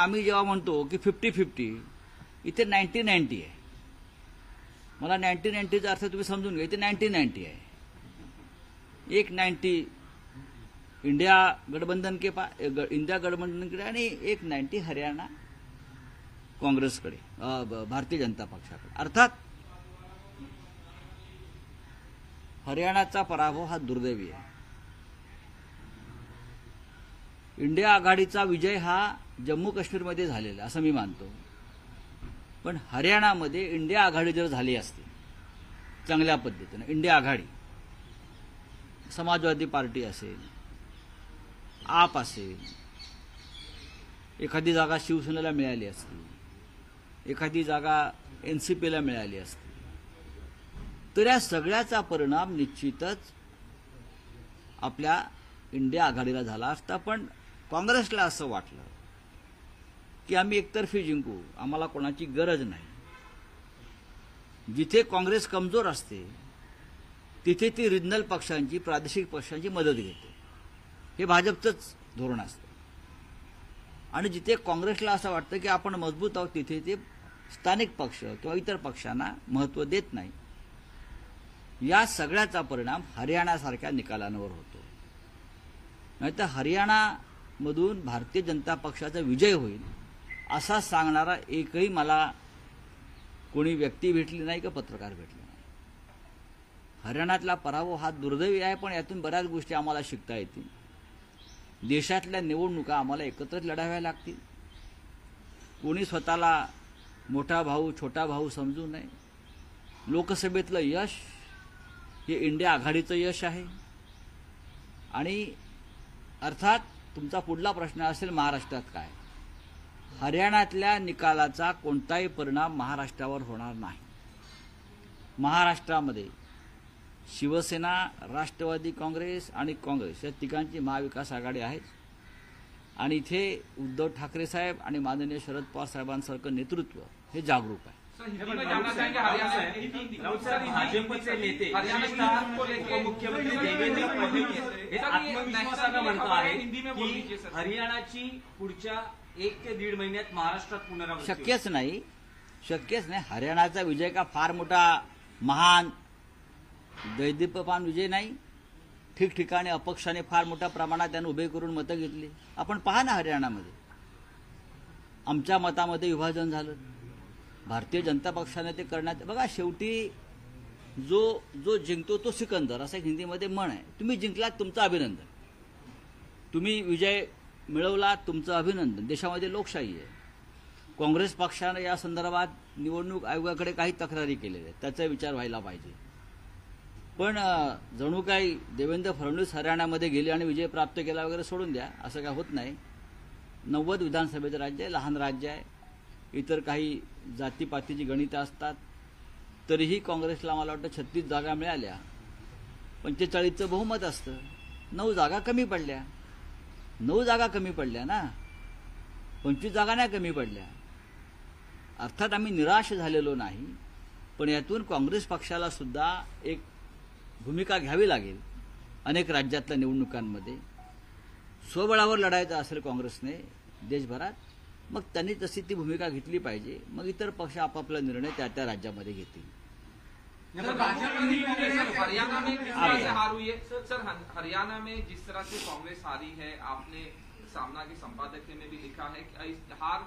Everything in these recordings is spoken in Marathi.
आम्ही जेव्हा म्हणतो की 50-50, इथे 90-90 आहे. मला 90-90चा अर्थ तुम्ही समजून घ्या. इथे 90-90 आहे. एक 90 इंडिया गठबंधनकडे आणि एक 90 हरियाणा काँग्रेसकडे, भारतीय जनता पक्षाकडे. अर्थात हरियाणाचा पराभव हा दुर्दैवी आहे. इंडिया आघाडीचा विजय हा जम्मू काश्मीरमध्ये झालेला असं मी मानतो. पण हरियाणामध्ये इंडिया आघाडी जर झाली असती चांगल्या पद्धतीनं, इंडिया आघाडी, समाजवादी पार्टी असेल, आप असेल, एखादी जागा शिवसेनेला मिळाली असती, एखादी जागा एनसीपीला मिळाली असती, तर या सगळ्याचा परिणाम निश्चितच आपल्या इंडिया आघाडीला झाला असता. पण काँग्रेसला असं वाटलं की आम्ही एकतर्फी जिंकू, आम्हाला कोणाची गरज नाही. जिथे काँग्रेस कमजोर असते तिथे ती रिजनल पक्षांची, प्रादेशिक पक्षांची मदत घेते. हे भाजपचंच धोरण असतं. आणि जिथे काँग्रेसला असं वाटतं की आपण मजबूत आहोत तिथे ते स्थानिक पक्ष किंवा इतर पक्षांना महत्त्व देत नाही. या सगळ्याचा परिणाम हरियाणासारख्या निकालांवर होतो. नाहीतर हरियाणामधून भारतीय जनता पक्षाचा विजय होईल असा सांगणारा एकही मला कोणी व्यक्ती भेटली नाही का पत्रकार भेटले नाही. हरियाणातला पराभव हा दुर्दैवी आहे. पण यातून बऱ्याच गोष्टी आम्हाला शिकता येतील. देशातल्या निवडणुका आम्हाला एकत्रच लढाव्या लागतील. कोणी स्वतःला मोठा भाऊ छोटा भाऊ समजू नये. लोकसभेतलं यश हे इंडिया आघाडीचं यश आहे. आणि अर्थात तुमचा पुढला प्रश्न असेल महाराष्ट्रात काय. हरियाणातल्या निकालाचा कोणताही परिणाम महाराष्ट्रावर होणार नाही. महाराष्ट्रामध्ये शिवसेना, राष्ट्रवादी काँग्रेस आणि काँग्रेस या तिघांची महाविकास आघाडी आहे. आणि इथे उद्धव ठाकरे साहेब आणि माननीय शरद पवार साहेबांसारखं नेतृत्व हे जागरूक आहे. भाजपचे नेते उपमुख्यमंत्री देवेंद्र फडणवीस हे आत्मविश्वासानं म्हणत आहेत की हरियाणाची पुढच्या 1 ते 1.5 महिन्यात महाराष्ट्रात पुनरावृत्ती शक्यच नाही. हरियाणाचा विजय का फार मोठा महान दैदीप्यमान विजय नाही. ठिकठिकाणी अपक्षाने फार मोठ्या प्रमाणात त्यांना उभे करून मतं घेतली. आपण पहा ना, हरियाणामध्ये आमच्या मतामध्ये विभाजन झालं. भारतीय जनता पक्षाने ते करण्यात, बघा शेवटी जो जिंकतो तो सिकंदर असं हिंदीमध्ये म्हण आहे. तुम्ही जिंकलात तुमचं अभिनंदन, तुम्ही विजय मिळवला तुमचं अभिनंदन. देशामध्ये लोकशाही आहे. काँग्रेस पक्षानं या संदर्भात निवडणूक आयोगाकडे काही तक्रारी केलेल्या आहेत. त्याचा विचार व्हायला पाहिजे. पण जणू काही देवेंद्र फडणवीस हरियाणामध्ये गेले आणि विजय प्राप्त केला वगैरे सोडून द्या, असं काय होत नाही. 90 विधानसभेचं राज्य आहे, लहान राज्य आहे. इतर काही जातीपातीची गणितं असतात. तरीही काँग्रेसला मला वाटतं 36 जागा मिळाल्या. 45चं बहुमत असतं. 9 जागा कमी पडल्या. 9 जागा कमी पडल्या ना, 25 जागा नाही कमी पडल्या. अर्थात आम्ही निराश झालेलो नाही. पण यातून काँग्रेस पक्षाला सुद्धा एक भूमिका घ्यावी लागेल. अनेक राज्यातल्या निवडणुकांमध्ये स्वबळावर लढायचं असेल काँग्रेसने देशभरात, मग त्यांनी तशी ती भूमिका घेतली पाहिजे. मग इतर पक्ष आपापला निर्णय त्या त्या राज्यामध्ये घेतील. हरियाणा में किस तरह से हार हुई है सर? हरियाणा में जिस तरह से कांग्रेस हारी है, आपने सामना के संपादकीय में भी लिखा है कि हार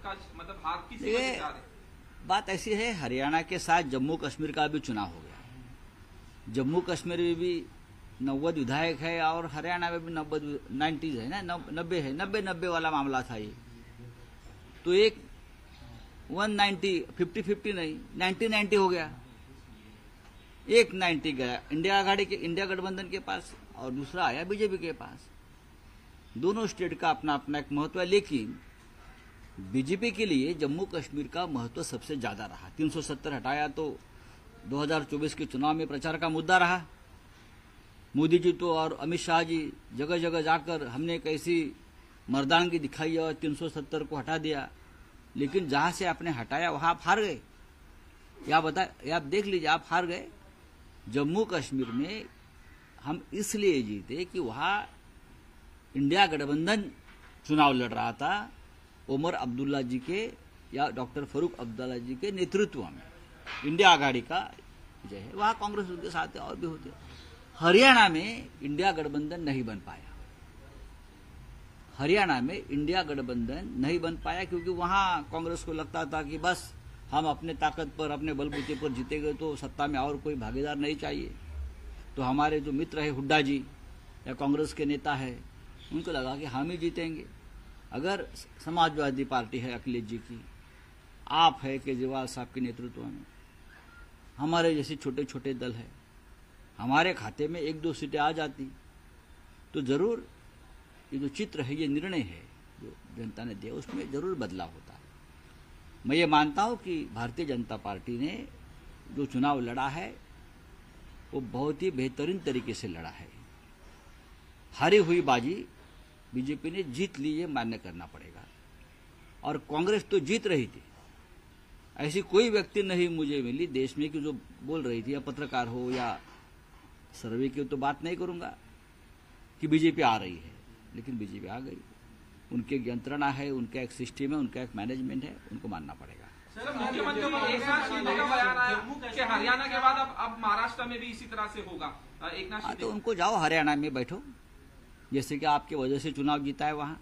का मतलब हार किस वजह है? बात ऐसी है, हरियाणा के साथ जम्मू कश्मीर का भी चुनाव हो गया. जम्मू कश्मीर में भी 90 विधायक है और हरियाणा में भी 90 है ना, 90 है. 90 वाला मामला था ये. तो एक 190 50-50 नहीं 90-90 हो गया. एक 90 गया इंडिया गठबंधन के पास और दूसरा आया बीजेपी के पास. दोनों स्टेट का अपना अपना एक महत्व है. लेकिन बीजेपी के लिए जम्मू कश्मीर का महत्व सबसे ज्यादा रहा. 370 हटाया तो 2024 के चुनाव में प्रचार का मुद्दा रहा. मोदी जी तो और अमित शाह जी जगह जगह जाकर हमने कैसी मर्दानगी दिखाई और 370 को हटा दिया. लेकिन जहां से आपने हटाया वहां आप हार गए. आप देख लीजिए, आप हार गए. जम्मू कश्मीर में हम इसलिए जीते कि वहां इंडिया गठबंधन चुनाव लड़ रहा था उमर अब्दुल्ला जी के या डॉक्टर फारूक अब्दुल्ला जी के नेतृत्व में इंडिया आघाड़ी का विजय है। वहां कांग्रेस उनके साथ है और भी होते। हरियाणा में इंडिया गठबंधन नहीं बन पाया। हरियाणा में इंडिया गठबंधन नहीं बन पाया क्योंकि वहां कांग्रेस को लगता था कि बस हम अपने ताकत पर, अपने बलबूते पर जीतेंगे तो सत्ता में और कोई भागीदार नहीं चाहिए। तो हमारे जो मित्र है हुड्डा जी या कांग्रेस के नेता है, उनको लगा कि हम ही जीतेंगे। अगर समाजवादी पार्टी है अखिलेश जी की, आप है केजरीवाल साहब के नेतृत्व में, हमारे जैसे छोटे छोटे दल है, हमारे खाते में 1-2 सीटें आ जाती तो जरूर ये जो चित्र है, ये निर्णय है जो जनता ने दिया, उसमें जरूर बदलाव होता है। मैं ये मानता हूं कि भारतीय जनता पार्टी ने जो चुनाव लड़ा है वो बहुत ही बेहतरीन तरीके से लड़ा है। हारी हुई बाजी बीजेपी ने जीत ली, ये मान्य करना पड़ेगा। और कांग्रेस तो जीत रही थी। ऐसी कोई व्यक्ति नहीं मुझे मिली देश में कि जो बोल रही थी, या पत्रकार हो या सर्वे की तो बात नहीं करूंगा, कि बीजेपी आ रही है। लेकिन बीजेपी आ गई। उनकी एक यंत्रणा है, उनका एक सिस्टम है, उनका एक मैनेजमेंट है, उनको मानना पड़ेगा। सर, मुख्यमंत्री एकनाथ शिंदे का बयान आया कि हरियाणा के बाद अब महाराष्ट्र में भी इसी तरह से होगा। एकनाथ शिंदे तो उनको जाओ हरियाणा में बैठो, जैसे कि आपके वजह से चुनाव जीता है वहां।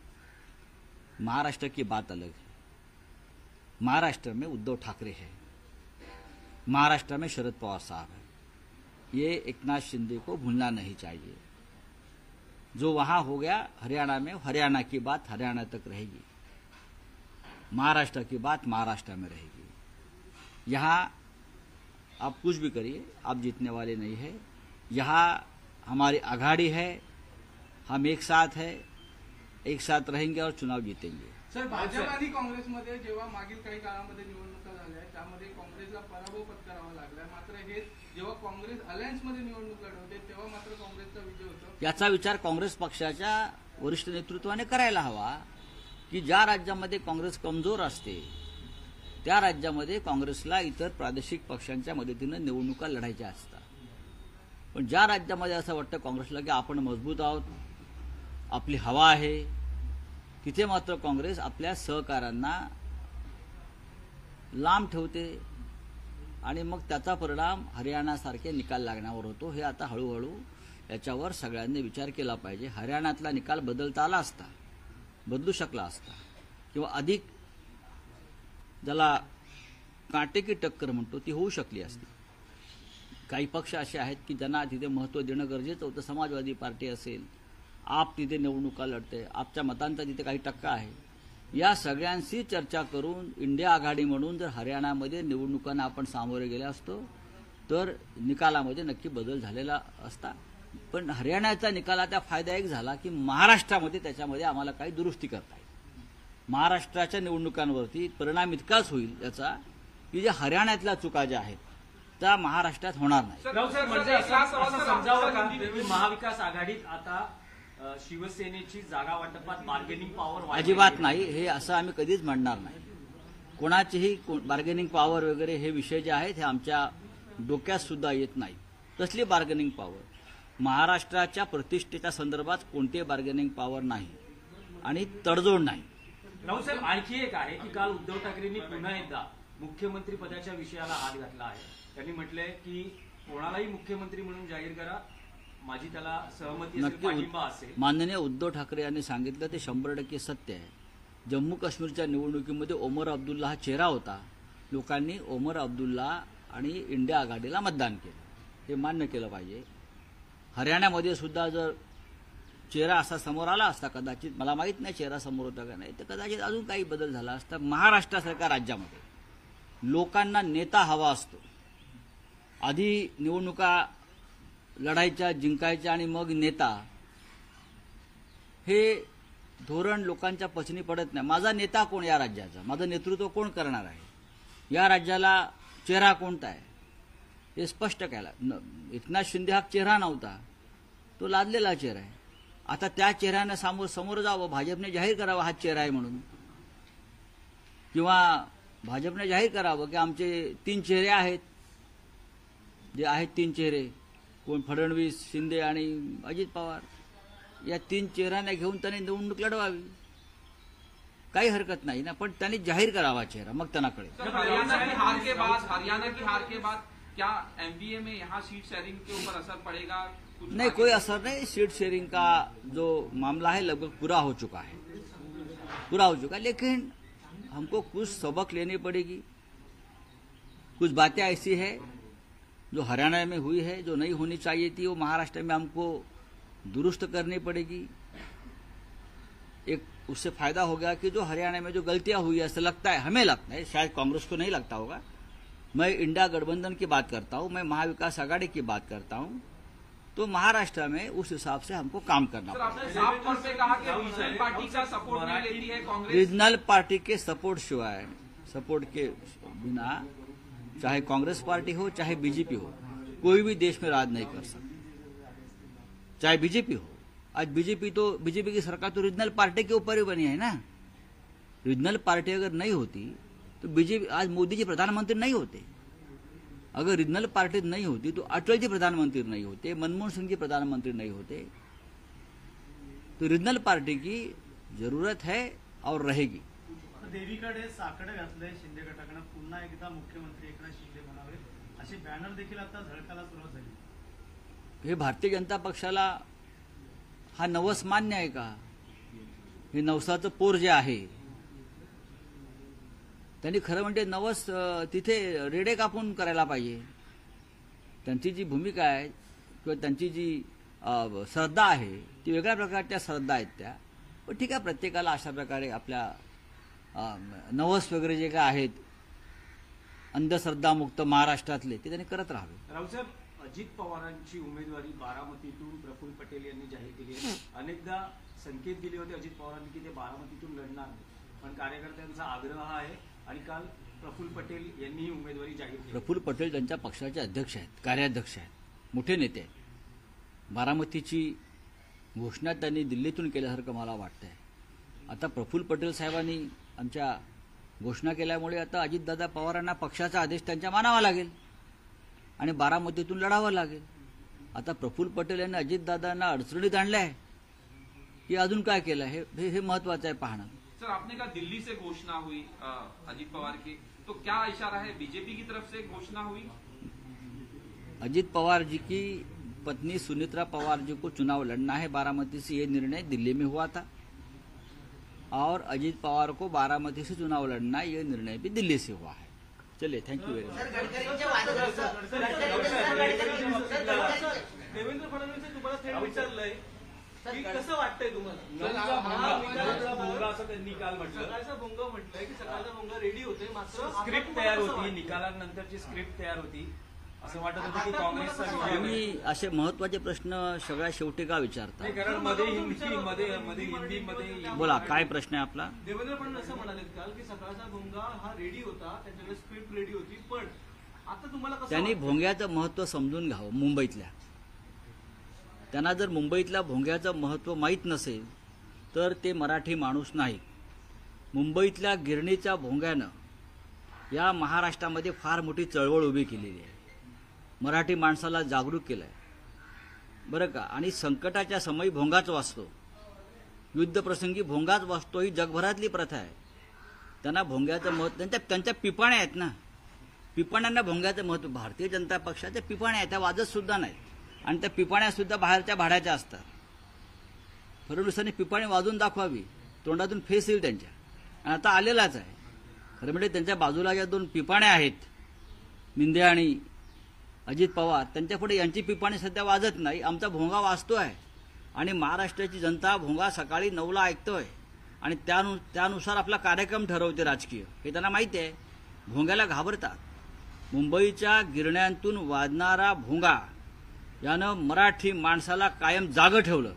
महाराष्ट्र की बात अलग है। महाराष्ट्र में उद्धव ठाकरे है, महाराष्ट्र में शरद पवार साहब है। ये एकनाथ शिंदे को भूलना नहीं चाहिए। जो वहां हो गया हरियाणा में, हरियाणा की बात हरियाणा तक रहेगी, महाराष्ट्र की बात महाराष्ट्र में रहेगी। यहां आप कुछ भी करिए, आप जीतने वाले नहीं है। यहां हमारी आघाड़ी है, हम एक साथ है, एक साथ रहेंगे और चुनाव जीतेंगे। सर, भाजप आणि काँग्रेसमध्ये जेव्हा मागील काही काळामध्ये निवडणुका झाल्या त्यामध्ये काँग्रेसला पराभव पत्करावा लागला, मात्र हे जेव्हा काँग्रेस अलायन्समध्ये निवडणूक लढवते तेव्हा मात्र काँग्रेसचा विजय होतो। याचा विचार काँग्रेस पक्षाच्या वरिष्ठ नेतृत्वाने करायला हवा की ज्या राज्यामध्ये काँग्रेस कमजोर असते त्या राज्यामध्ये काँग्रेसला इतर प्रादेशिक पक्षांच्या मदतीने निवडणुका लढायच्या असतात। पण ज्या राज्यामध्ये असं वाटतं काँग्रेसला की आपण मजबूत आहोत, आपली हवा आहे, तिथे मात्र काँग्रेस आपल्या सहकाऱ्यांना लांब ठेवते आणि मग त्याचा परिणाम हरियाणासारखे निकाल लागण्यावर होतो। हे आता हळूहळू याच्यावर सगळ्यांनी विचार केला पाहिजे। हरियाणातला निकाल बदलता आला असता, बदलू शकला असता, किंवा अधिक ज्याला कांटे की टक्कर म्हणतो ती होऊ शकली असती। काही पक्ष असे आहेत की ज्यांना तिथे महत्त्व देणं गरजेचं होतं। समाजवादी पार्टी असेल, आप तिथे निवडणुका लढते, आपच्या मतांचा तिथे काही टक्का आहे। या सगळ्यांशी चर्चा करून इंडिया आघाडी म्हणून जर हरियाणामध्ये निवडणुकांना आपण सामोरे गेले असतो तर निकालामध्ये नक्की बदल झालेला असता। पण हरियाणाचा निकालाचा फायदा एक झाला की महाराष्ट्रामध्ये त्याच्यामध्ये आम्हाला काही दुरुस्ती करता येईल। महाराष्ट्राच्या निवडणुकांवरती परिणाम इतकाच होईल याचा की जे हरियाणातल्या चुका ज्या आहेत त्या महाराष्ट्रात होणार नाही। राव सर, म्हणजे असं समजावं का की महाविकास आघाडीत आता शिवसेनेची जागा वाटपात बार्गेनिंग पॉवर अजिबात नाही। हे असं आम्ही कधीच म्हणणार नाही। कोणाचीही बार्गेनिंग पॉवर वगैरे हे विषय जे आहेत हे आमच्या डोक्यात सुद्धा येत नाही। तसली बार्गेनिंग पॉवर महाराष्ट्राच्या प्रतिष्ठेच्या संदर्भात कोणतीही बार्गेनिंग पॉवर नाही आणि तडजोड नाही। राहुल साहेब, आणखी एक आहे की काल उद्धव ठाकरेंनी पुन्हा एकदा मुख्यमंत्री पदाच्या विषयाला हात घातला आहे। त्यांनी म्हटलंय की कोणालाही मुख्यमंत्री म्हणून जाहीर करा, माझी त्याला सहमती असेल, पाठिंबा असेल। माननीय उद्धव ठाकरे यांनी सांगितलं ते 100% सत्य आहे। जम्मू काश्मीरच्या निवडणुकीमध्ये ओमर अब्दुल्ला हा चेहरा होता। लोकांनी ओमर अब्दुल्ला आणि इंडिया आघाडीला मतदान केलं, हे मान्य केलं पाहिजे। हरियाणामध्ये सुद्धा जर चेहरा असा समोर आला असता, कदाचित, मला माहित नाही चेहरा समोर होता का नाही, तर कदाचित अजून काही बदल झाला असता। महाराष्ट्रासारख्या राज्यामध्ये लोकांना नेता हवा असतो। आधी निवडणुका लढायच्या, जिंकायच्या आणि मग नेता, हे धोरण लोकांच्या पचनी पडत नाही। माझा नेता कोण या राज्याचा, माझं नेतृत्व कोण करणार आहे, या राज्याला चेहरा कोणता आहे हे स्पष्ट केला। एकनाथ शिंदे हा चेहरा नव्हता, तो लादलेला चेहरा आहे। आता त्या चेहऱ्याने समोर जावं, भाजपने जाहीर करावं हा चेहरा आहे म्हणून, किंवा भाजपने जाहीर करावं की आमचे 3 चेहरे आहेत, जे आहेत 3 चेहरे, कोण फडणवीस, शिंदे आणि अजित पवार, या 3 चेहऱ्यांना घेऊन त्यांनी निवडणूक लढवावी। काही हरकत नाही ना, पण त्यांनी जाहीर करावा चेहरा, मग त्यांना कळेल. सर, हरियाणा की हार के बाद क्या एमपीए में यहाँ सीट शेयरिंग के ऊपर असर पड़ेगा? कुछ नहीं, कोई असर नहीं. सीट शेयरिंग का जो मामला है लगभग पूरा हो चुका है, लेकिन हमको कुछ सबक लेनी पड़ेगी. कुछ बातें ऐसी है जो हरियाणा में हुई है, जो नहीं होनी चाहिए थी, वो महाराष्ट्र में हमको दुरुस्त करनी पड़ेगी. एक उससे फायदा हो गया कि जो हरियाणा में जो गलतियां हुई, ऐसा लगता है, हमें लगता है, शायद कांग्रेस को नहीं लगता होगा. मैं इंडिया गठबंधन की बात करता हूं, मैं महाविकास आघाड़ी की बात करता हूं, तो महाराष्ट्र में उस हिसाब से हमको काम करना सर, पड़ेगा. आपने साफ तौर पे कहा कि रीजनल पार्टी का सपोर्ट नहीं लेती है कांग्रेस. रीजनल पार्टी के सपोर्ट शिवाय, सपोर्ट के बिना, चाहे कांग्रेस पार्टी हो चाहे बीजेपी हो, कोई भी देश में राज नहीं कर सकता. चाहे बीजेपी हो, आज बीजेपी की सरकार तो रीजनल पार्टी के ऊपर ही बनी है ना. रीजनल पार्टी अगर नहीं होती तो बीजेपी, आज मोदी जी प्रधानमंत्री नहीं होते. अगर रीजनल पार्टी नहीं होती तो अटल जी प्रधानमंत्री नहीं होते, मनमोहन सिंह जी प्रधानमंत्री नहीं होते. तो रीजनल पार्टी की जरूरत है और रहेगी. देवीकडे साकडं घातलंय शिंदे गटाकडे, पुन्हा एकदा मुख्यमंत्री एकनाथ शिंदे म्हणावे असे बॅनर देखील आता झळकायला सुरुवात झाली. हे भारतीय जनता पक्षाला हा नवस मान्य आहे का? हे नवसाचं पोर जे आहे, त्यांनी खरं म्हणजे नवस तिथे रेडे कापून करायला पाहिजे. त्यांची जी भूमिका आहे किंवा त्यांची जी श्रद्धा आहे ती वेगळ्या प्रकारच्या श्रद्धा आहेत त्या. पण ठीक आहे, प्रत्येकाला अशा प्रकारे आपल्या नवस वगैरे जे काय आहेत अंधश्रद्धामुक्त महाराष्ट्रातले ते त्यांनी करत राहावे. रावसाहेब, अजित पवारांची उमेदवारी बारामतीतून प्रफुल्ल पटेल यांनी जाहीर केली आहे. अनेकदा संकेत दिले होते अजित पवारांनी की ते बारामतीतून लढणार नाही, पण कार्यकर्त्यांचा आग्रह आहे आणि काल प्रफुल्ल पटेल यांनी ही उमेदवारी जाहीर केली. प्रफुल्ल पटेल त्यांच्या पक्षाचे अध्यक्ष आहेत, कार्याध्यक्ष आहेत, मोठे नेते आहेत. बारामतीची घोषणा त्यांनी दिल्लीतून केल्यासारखं मला वाटतंय. आता प्रफुल्ल पटेल साहेबांनी आमच्या घोषणा केल्यामुळे आता अजितदादा पवारांना पक्षाचा आदेश त्यांच्या मानावा लागेल आणि बारामतीतून लढावं लागेल. आता प्रफुल्ल पटेल यांनी अजितदादांना अडचणीत आणलंय की अजून काय केलं, हे महत्वाचं आहे पाहणं. सर, आपने कहा दिल्ली से घोषणा हुई अजीत पवार की, तो क्या इशारा है, बीजेपी की तरफ से घोषणा हुई? अजित पवार जी की पत्नी सुनीत्रा पवार जी को चुनाव लड़ना है बारामती से, ये निर्णय दिल्ली में हुआ था, और अजित पवार को बारामती से चुनाव लड़ना ये निर्णय भी दिल्ली से हुआ है. चलिए, thank you very much. Devendra Fadnavis तुम्हाला थेट विचारलंय की कसं वाटतंय तुम्हाला? भोंगा असं त्यांनी काल म्हटलं. सकाळचा भोंगा म्हटलंय की सकाळचा भोंगा रेडी होते, मात्र स्क्रिप्ट तयार होती, निकालानंतरची स्क्रिप्ट तयार होती. असं वाटत होतं की काँग्रेसचा विजय होईल. तुम्ही असे महत्वाचे प्रश्न सगळ्या शेवटी का विचारता? नाही, कारण मध्ये हिंदीमध्ये बोला, काय प्रश्न आहे आपला? देवेंद्र फडणवीस असं म्हणाले काल की सकाळचा भोंगा हा रेडी होता, त्यांच्याकडे स्क्रिप्ट रेडी होती, पण आता तुम्हाला कसं त्यांनी वाटतंय? भोंग्याचं महत्व समजून घ्यावं. मुंबईतल्या त्यांना जर मुंबईतल्या भोंग्याचं महत्व माहीत नसेल तर ते मराठी माणूस नाही. मुंबईतल्या गिरणीच्या भोंग्यानं या महाराष्ट्रामध्ये फार मोठी चळवळ उभी केलेली आहे, मराठी माणसाला जागरूक केलंय बरं का. आणि संकटाच्या समयी भोंगाच वाचतो, युद्धप्रसंगी भोंगाच वाचतो, ही जगभरातली प्रथा आहे. त्यांना भोंग्याचं महत्व, त्यांच्या पिपाण्या आहेत ना, पिपाण्यांना भोंग्याचं महत्व. भारतीय जनता पक्षाच्या पिपाण्या आहेत, त्या वाजत सुद्धा नाहीत, आणि त्या पिपाण्या सुद्धा बाहेरच्या भाड्याच्या असतात. फडणवीसांनी पिपाणी वाजून दाखवावी, तोंडातून फेस येईल त्यांच्या, आणि आता आलेलाच आहे. खरं म्हणजे त्यांच्या बाजूला ज्या दोन पिपाण्या आहेत, मिंदे आणि अजित पवार, त्यांच्यापुढे यांची पिपाणी सध्या वाजत नाही, आमचा भोंगा वाजतोय. आणि महाराष्ट्राची जनता भोंगा सकाळी 9ला ऐकतोय आणि त्यानुसार आपला कार्यक्रम ठरवते राजकीय. हे त्यांना माहिती आहे. भोंग्याला घाबरतात. मुंबईच्या गिरण्यांतून वाजणारा भोंगा यानं मराठी माणसाला कायम जागं ठेवलं.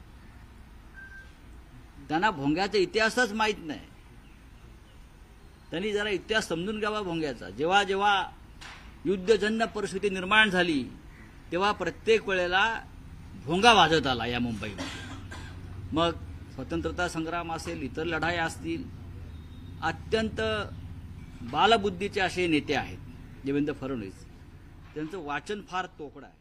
त्यांना भोंग्याचा इतिहासच माहीत नाही. त्यांनी जरा इतिहास समजून घ्यावा भोंग्याचा. जेव्हा जेव्हा युद्धजन्य परिस्थिती निर्माण झाली तेव्हा प्रत्येक वेळेला भोंगा वाजत आला या मुंबईमध्ये. मग स्वतंत्रता संग्राम असेल, इतर लढाया असतील, अत्यंत बालबुद्धीचे असे नेते आहेत देवेंद्र फडणवीस. त्यांचं वाचन फार तोकडं आहे.